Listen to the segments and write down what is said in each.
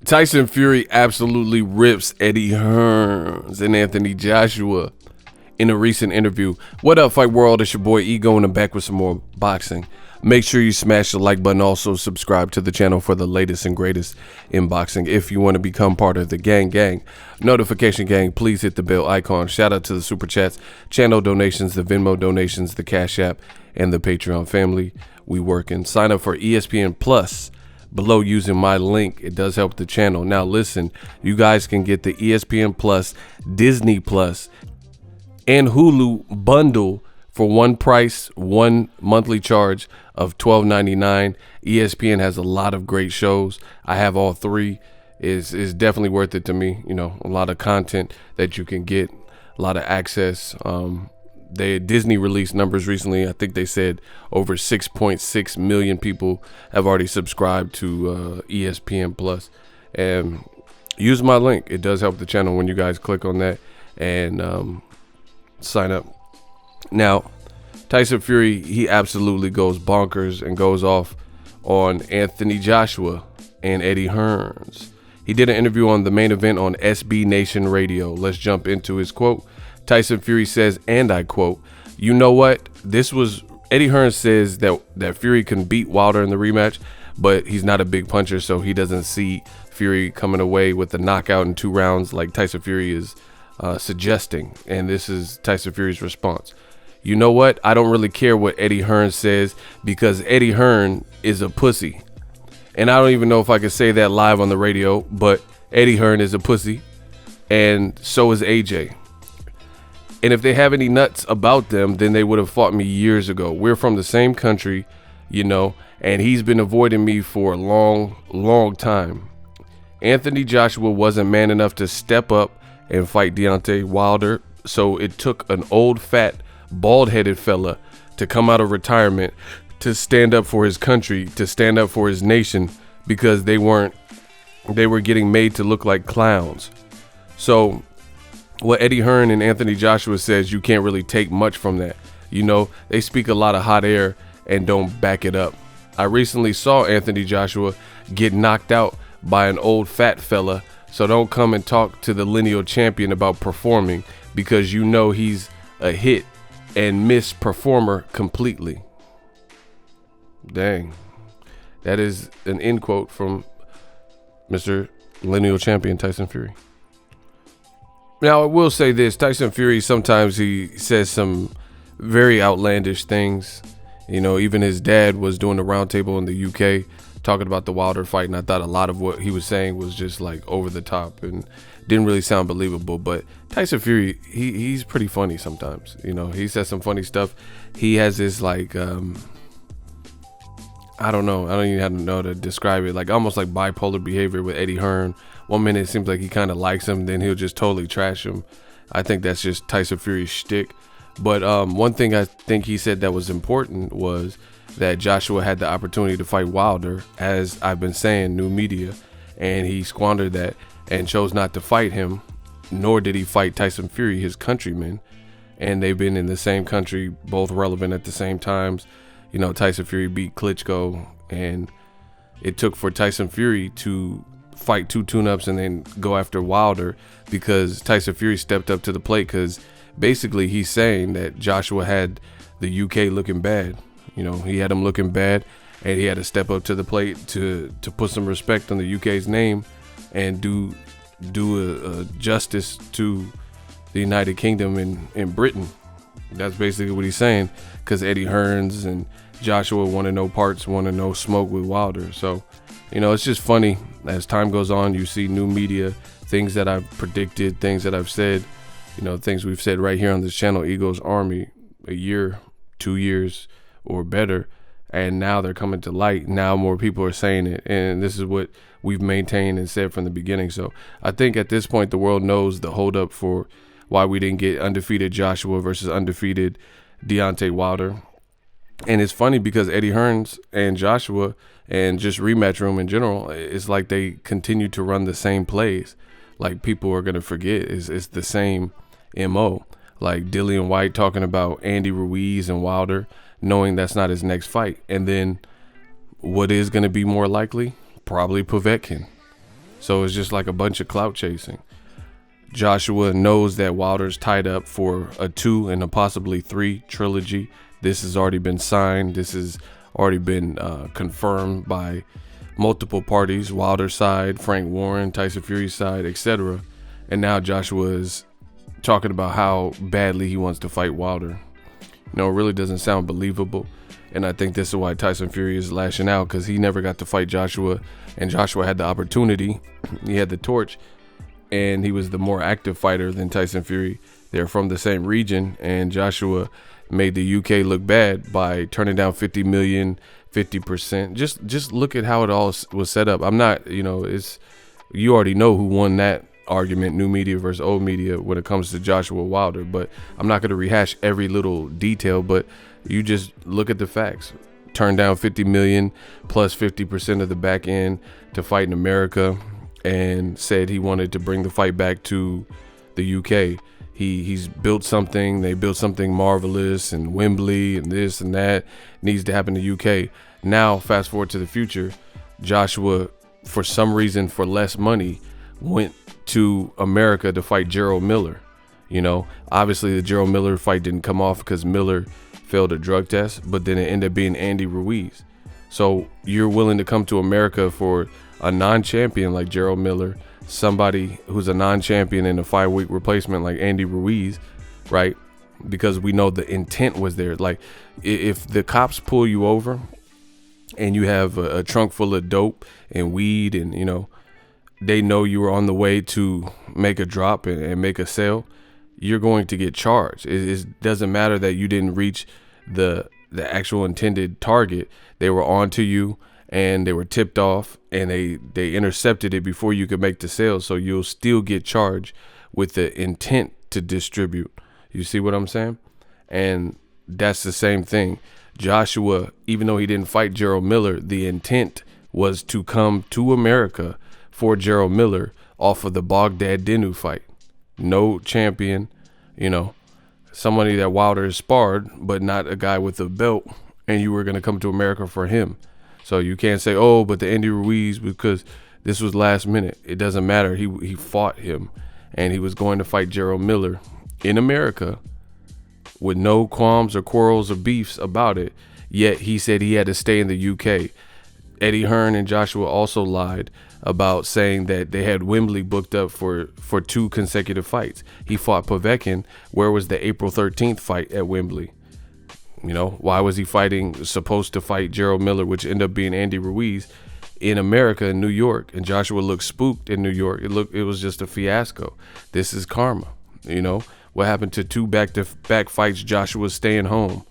Tyson Fury absolutely rips Eddie Hearn and Anthony Joshua in a recent interview. What up, Fight World? It's your boy Ego, and I'm back with some more boxing. Make sure you smash the like button. Also subscribe to the channel for the latest and greatest in boxing. If you want to become part of the gang notification gang, please hit the bell icon. Shout out to the super chats, channel donations, the Venmo donations, the Cash App, and the Patreon family. We working. Sign up for ESPN Plus below using my link. It does help the channel. Now listen, you guys can get the ESPN Plus, Disney Plus, and Hulu bundle for one price, one monthly charge of $12.99. ESPN has a lot of great shows. I have all three. Is definitely worth it to me. You know, a lot of content that you can get, a lot of access. Disney released numbers recently. I think they said over 6.6 million people have already subscribed to ESPN Plus. And use my link. It does help the channel when you guys click on that and sign up. Now, Tyson Fury, he absolutely goes bonkers and goes off on Anthony Joshua and Eddie Hearn. He did an interview on the main event on SB Nation Radio. Let's jump into his quote. Tyson Fury says, and I quote, "You know what? Eddie Hearn says that Fury can beat Wilder in the rematch, but he's not a big puncher, so he doesn't see Fury coming away with a knockout in 2 rounds like Tyson Fury is suggesting." And this is Tyson Fury's response. "You know what? I don't really care what Eddie Hearn says because Eddie Hearn is a pussy." And I don't even know if I could say that live on the radio, but Eddie Hearn is a pussy, and so is AJ. And if they have any nuts about them, then they would have fought me years ago. We're from the same country, you know, and he's been avoiding me for a long, long time. Anthony Joshua wasn't man enough to step up and fight Deontay Wilder, so it took an old, fat, bald-headed fella to come out of retirement to stand up for his country, to stand up for his nation, because they were getting made to look like clowns. So what Eddie Hearn and Anthony Joshua says, you can't really take much from that. You know, they speak a lot of hot air and don't back it up. I recently saw Anthony Joshua get knocked out by an old fat fella, so don't come and talk to the lineal champion about performing, because you know he's a hit and miss performer completely. Dang. That is an end quote from Mr. Lineal Champion Tyson Fury. Now, I will say this. Tyson Fury, sometimes he says some very outlandish things. You know, even his dad was doing a roundtable in the UK talking about the Wilder fight, and I thought a lot of what he was saying was just like over the top and didn't really sound believable. But Tyson Fury, he's pretty funny sometimes. You know, he says some funny stuff. He has this like, I don't even know how to describe it. Like almost like bipolar behavior with Eddie Hearn. 1 minute it seems like he kind of likes him, then he'll just totally trash him. I think that's just Tyson Fury's shtick. But one thing I think he said that was important was that Joshua had the opportunity to fight Wilder, as I've been saying, new media, and he squandered that and chose not to fight him, nor did he fight Tyson Fury, his countryman. And they've been in the same country, both relevant at the same times. You know, Tyson Fury beat Klitschko, and it took for Tyson Fury to fight 2 tune-ups and then go after Wilder because Tyson Fury stepped up to the plate, because basically he's saying that Joshua had the UK looking bad. You know, he had him looking bad, and he had to step up to the plate to put some respect on the UK's name and do a justice to the United Kingdom and Britain. That's basically what he's saying, because Eddie Hearns and Joshua want to no smoke with Wilder. So, you know, it's just funny. As time goes on, you see new media, things that I've predicted, things that I've said, you know, things we've said right here on this channel, Eagles Army, a year, 2 years or better, and now they're coming to light. Now more people are saying it, and this is what we've maintained and said from the beginning. So I think at this point the world knows the holdup for why we didn't get undefeated Joshua versus undefeated Deontay Wilder. And it's funny because Eddie Hearns and Joshua and just Rematch Room in general, it's like they continue to run the same plays. Like people are going to forget. It's the same MO. like Dillian White talking about Andy Ruiz and Wilder, knowing that's not his next fight. And then what is going to be more likely? Probably Povetkin. So it's just like a bunch of clout chasing. Joshua knows that Wilder's tied up for a 2 and a possibly 3 trilogy. This has already been signed. This has already been confirmed by multiple parties, Wilder's side, Frank Warren, Tyson Fury's side, etc. And now Joshua is talking about how badly he wants to fight Wilder. You know, it really doesn't sound believable. And I think this is why Tyson Fury is lashing out, because he never got to fight Joshua, and Joshua had the opportunity. He had the torch, and he was the more active fighter than Tyson Fury. They're from the same region, and Joshua made the UK look bad by turning down 50 million, 50%. Just look at how it all was set up. I'm not, you know, you already know who won that argument, new media versus old media, when it comes to Joshua Wilder, but I'm not going to rehash every little detail, but you just look at the facts. Turned down 50 million plus 50% of the back end to fight in America, and said he wanted to bring the fight back to the UK. He's built something. They built something marvelous, and Wembley and this and that needs to happen in the UK. Now, fast forward to the future, Joshua, for some reason, for less money, went to America to fight Gerald Miller. You know, obviously the Gerald Miller fight didn't come off because Miller failed a drug test, but then it ended up being Andy Ruiz. So you're willing to come to America for a non-champion like Gerald Miller, somebody who's a non-champion in a 5-week replacement like Andy Ruiz, right? Because we know the intent was there. Like, if the cops pull you over and you have a trunk full of dope and weed, and, you know, they know you were on the way to make a drop and make a sale, you're going to get charged. It doesn't matter that you didn't reach the actual intended target. They were onto you, and they were tipped off, and they intercepted it before you could make the sale. So you'll still get charged with the intent to distribute. You see what I'm saying? And that's the same thing. Joshua, even though he didn't fight Gerald Miller, the intent was to come to America for Gerald Miller off of the Baghdad Dinu fight. No champion, you know, somebody that Wilder has sparred, but not a guy with a belt, and you were going to come to America for him. So you can't say, oh, but the Andy Ruiz, because this was last minute. It doesn't matter. He fought him, and he was going to fight Gerald Miller in America with no qualms or quarrels or beefs about it. Yet he said he had to stay in the UK. Eddie Hearn and Joshua also lied about saying that they had Wembley booked up for 2 consecutive fights. He fought Povetkin. Where was the April 13th fight at Wembley? You know, why was he supposed to fight Gerald Miller, which ended up being Andy Ruiz, in America, in New York? And Joshua looked spooked in New York. It was just a fiasco. This is karma. You know, what happened to 2 back-to-back fights? Joshua's staying home.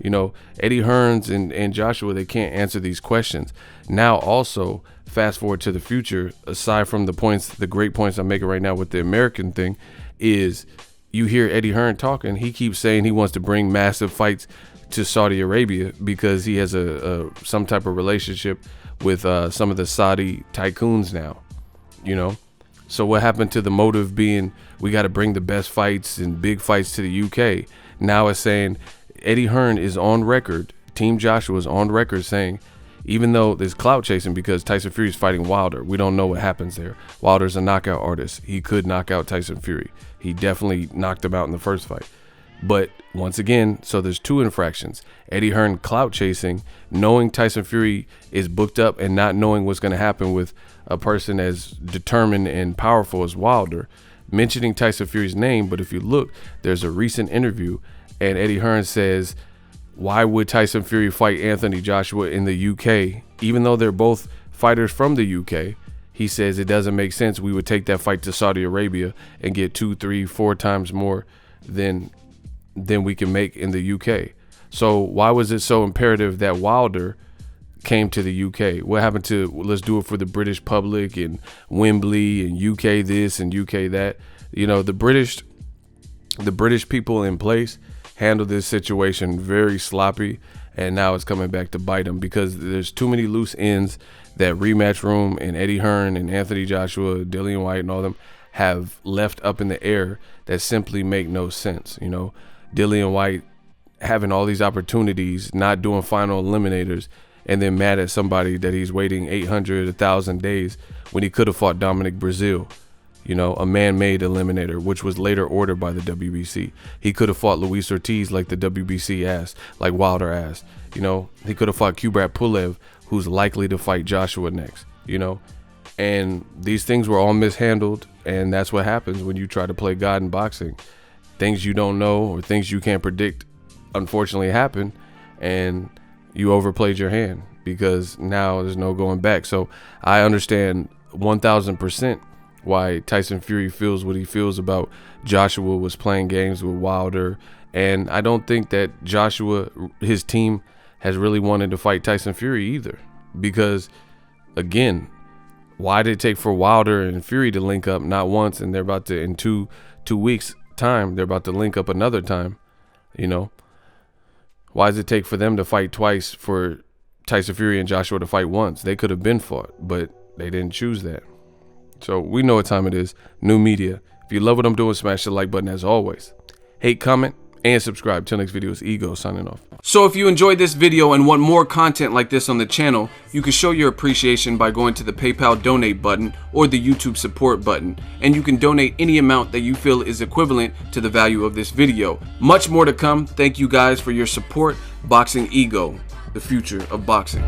You know, Eddie Hearns and Joshua, they can't answer these questions. Now, also, fast forward to the future, aside from the great points I'm making right now with the American thing, is you hear Eddie Hearn talking. He keeps saying he wants to bring massive fights to Saudi Arabia because he has some type of relationship with some of the Saudi tycoons now, you know. So what happened to the motive being we got to bring the best fights and big fights to the UK? Now it's saying Eddie Hearn is on record, Team Joshua is on record saying, even though there's clout chasing because Tyson Fury is fighting Wilder, we don't know what happens there. Wilder's a knockout artist. He could knock out Tyson Fury. He definitely knocked him out in the first fight. But once again, so there's 2 infractions. Eddie Hearn clout chasing, knowing Tyson Fury is booked up and not knowing what's going to happen with a person as determined and powerful as Wilder, mentioning Tyson Fury's name. But if you look, there's a recent interview and Eddie Hearn says, why would Tyson Fury fight Anthony Joshua in the UK? Even though they're both fighters from the UK, he says it doesn't make sense. We would take that fight to Saudi Arabia and get 2, 3, 4 times more than we can make in the UK. So why was it so imperative that Wilder came to the UK? What happened to let's do it for the British public and Wembley and UK this and UK that? You know, the British people in place handled this situation very sloppy, and now it's coming back to bite them because there's too many loose ends that Rematch Room and Eddie Hearn and Anthony Joshua, Dillian White and all them have left up in the air that simply make no sense. You know, Dillian Whyte having all these opportunities, not doing final eliminators, and then mad at somebody that he's waiting 800, 1,000 days when he could have fought Dominic Breazeale. You know, a man-made eliminator, which was later ordered by the WBC. He could have fought Luis Ortiz like the WBC asked, like Wilder asked. You know, he could have fought Kubrat Pulev, who's likely to fight Joshua next, you know. And these things were all mishandled, and that's what happens when you try to play God in boxing. Things you don't know or things you can't predict unfortunately happen, and you overplayed your hand because now there's no going back. So I understand 1,000% why Tyson Fury feels what he feels about Joshua was playing games with Wilder. And I don't think that Joshua, his team, has really wanted to fight Tyson Fury either. Because, again, why did it take for Wilder and Fury to link up not once, and they're about to, in two weeks' time, they're about to link up another time, you know? Why does it take for them to fight twice for Tyson Fury and Joshua to fight once? They could have been fought, but they didn't choose that. So we know what time it is. New media. If you love what I'm doing, smash the like button as always. Hate, comment, and subscribe. Till next video, it's Ego signing off. So if you enjoyed this video and want more content like this on the channel, you can show your appreciation by going to the PayPal donate button or the YouTube support button. And you can donate any amount that you feel is equivalent to the value of this video. Much more to come. Thank you guys for your support. Boxing Ego, the future of boxing.